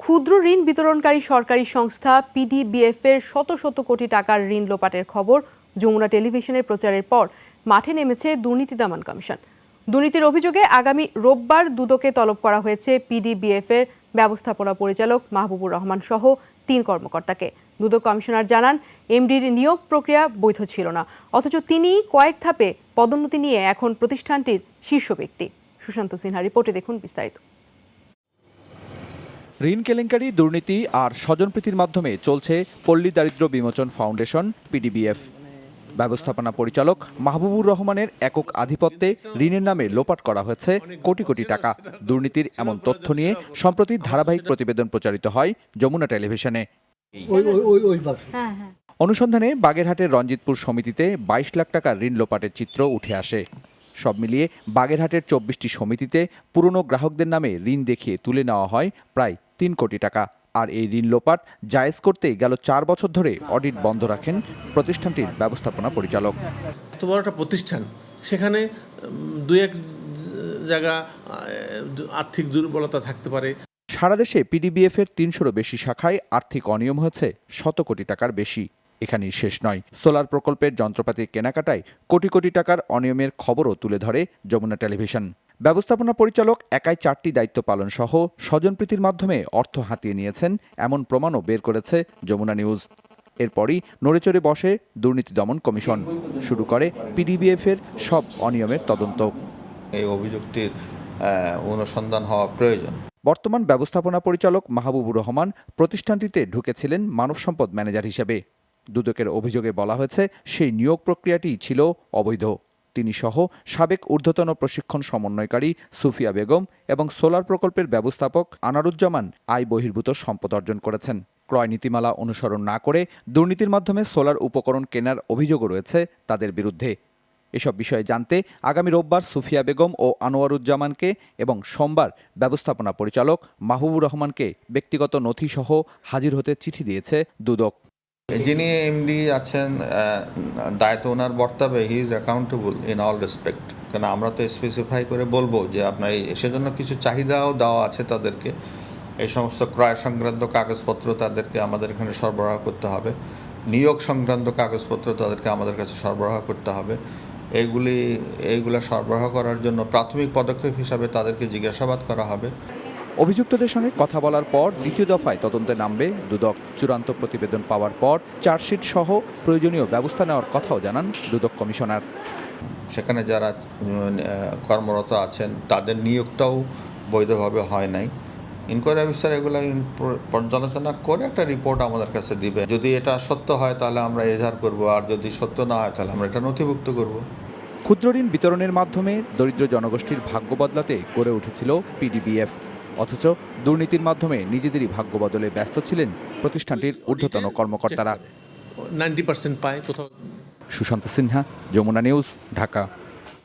ক্ষুদ্র ঋণ বিতরণকারী সরকারি সংস্থা পিডিবিএফ এর শত শত কোটি টাকার ঋণ লোপাটের খবর যমুনা টেলিভিশনের প্রচারের পর মাঠে নেমেছে দুর্নীতি দমন কমিশন। দুর্নীতির অভিযোগে আগামী রোববার দুদকে তলব করা হয়েছে পিডিবিএফ এর ব্যবস্থাপনা পরিচালক মাহবুবুর রহমান সহ 3 কর্মকর্তাকে। দুদক কমিশনার জানান, এমডির নিয়োগ প্রক্রিয়া বৈধ ছিল না, অথচ তিনি কয়েক ধাপে পদোন্নতি নিয়ে এখন প্রতিষ্ঠানটির শীর্ষ ব্যক্তি। সুশান্ত সিনহা রিপোর্টে দেখুন বিস্তারিত। ঋণ কেলেঙ্কারি, দুর্নীতি আর স্বজনপ্রীতির মাধ্যমে চলছে পল্লী দারিদ্র্য বিমোচন ফাউন্ডেশন পিডিবিএফ। ব্যবস্থাপনা পরিচালক মাহবুবুর রহমানের একক আধিপত্যে ঋণের নামে লোপাট করা হয়েছে কোটি কোটি টাকা। দুর্নীতির এমন তথ্য নিয়ে সম্প্রতি ধারাবাহিক প্রতিবেদন প্রচারিত হয় যমুনা টেলিভিশনে। অনুসন্ধানে বাগেরহাটের রঞ্জিতপুর সমিতিতে 22 লাখ টাকার ঋণ লোপাটের চিত্র উঠে আসে। সব মিলিয়ে বাগেরহাটের 24টি সমিতিতে পুরনো গ্রাহকদের নামে ঋণ দেখিয়ে তুলে নেওয়া হয় প্রায় 3 কোটি টাকা। আর এই ঋণ লোপাট জায়েজ করতেই গেল 4 বছর ধরে অডিট বন্ধ রাখেন প্রতিষ্ঠানটির ব্যবস্থাপনা পরিচালক। এত বড় একটা প্রতিষ্ঠান, সেখানে দুই এক জায়গা আর্থিক দুর্বলতা থাকতে পারে। সারা দেশে পিডিবিএফ এর 300-ও বেশি শাখায় আর্থিক অনিয়ম হয়েছে শত কোটি টাকার বেশি। এখানেই শেষ নয়, সোলার প্রকল্পের যন্ত্রপাতির কেনাকাটায় কোটি কোটি টাকার অনিয়মের খবরও তুলে ধরে যমুনা টেলিভিশন। ব্যবস্থাপনা পরিচালক একাই 4টি দায়িত্ব পালন সহ স্বজনপ্রীতির মাধ্যমে অর্থ হাতিয়ে নিয়েছেন এমন প্রমাণও বের করেছে যমুনা নিউজ। এরপরই নড়েচড়ে বসে দুর্নীতি দমন কমিশন, শুরু করে পিডিবিএফ এর সব অনিয়মের তদন্ত। এই অভিযোগটির অনুসন্ধান হওয়া প্রয়োজন। বর্তমান ব্যবস্থাপনা পরিচালক মাহবুবুর রহমান প্রতিষ্ঠানটিতে ঢুকেছিলেন মানব সম্পদ ম্যানেজার হিসেবে। দুদকের অভিযোগে বলা হয়েছে, সেই নিয়োগ প্রক্রিয়াটি ছিল অবৈধ। তিনি সহ সাবেক ঊর্ধ্বতন প্রশিক্ষণ সমন্বয়কারী সুফিয়া বেগম এবং সোলার প্রকল্পের ব্যবস্থাপক আনারুজ্জামান আয় বহির্ভূত সম্পদ অর্জন করেছেন। ক্রয় নীতিমালা অনুসরণ না করে দুর্নীতির মাধ্যমে সোলার উপকরণ কেনার অভিযোগও রয়েছে তাদের বিরুদ্ধে। এসব বিষয়ে জানতে আগামী রোববার সুফিয়া বেগম ও আনোয়ারুজ্জামানকে এবং সোমবার ব্যবস্থাপনা পরিচালক মাহবুবুর রহমানকে ব্যক্তিগত নথিসহ হাজির হতে চিঠি দিয়েছে দুদক। যিনি এমডি আছেন, দায়িত্ব ওনার বর্তাবে, he is accountable in all respect. কারণ আমরা তো স্পেসিফাই করে বলবো যে আপনার সেজন্য কিছু চাহিদাও দেওয়া আছে তাদেরকে। এই সমস্ত ক্রয় সংক্রান্ত কাগজপত্র তাদেরকে আমাদের এখানে সরবরাহ করতে হবে, নিয়োগ সংক্রান্ত কাগজপত্র তাদেরকে আমাদের কাছে সরবরাহ করতে হবে। এইগুলা সরবরাহ করার জন্য প্রাথমিক পদক্ষেপ হিসাবে তাদেরকে জিজ্ঞাসাবাদ করা হবে। অভিযুক্তদের সঙ্গে কথা বলার পর দ্বিতীয় দফায় তদন্তে নামবে দুদক। চূড়ান্ত প্রতিবেদন পাওয়ার পর চার্জশিট সহ প্রয়োজনীয় ব্যবস্থা নেওয়ার কথাও জানান দুদক কমিশনার। সেখানে যারা কর্মরত আছেন তাদের নিয়োগটাও বৈধভাবে হয় নাই। ইনকোয়ারি অফিসার এগুলো পর্যালোচনা করে একটা রিপোর্ট আমাদের কাছে দিবে। যদি এটা সত্য হয় তাহলে আমরা এজাহার করব, আর যদি সত্য না হয় তাহলে আমরা এটা নথিভুক্ত করব। ক্ষুদ্র ঋণ বিতরণের মাধ্যমে দরিদ্র জনগোষ্ঠীর ভাগ্য বদলাতে গড়ে উঠেছিল পিডিবিএফ, অথচ দুর্নীতির মাধ্যমে নিজেদেরই ভাগ্য বদলে ব্যস্ত ছিলেন প্রতিষ্ঠানটির ঊর্ধ্বতন কর্মকর্তারা। 90% পায় কোথাও। সুশান্ত সিনহা, যমুনা নিউজ, ঢাকা।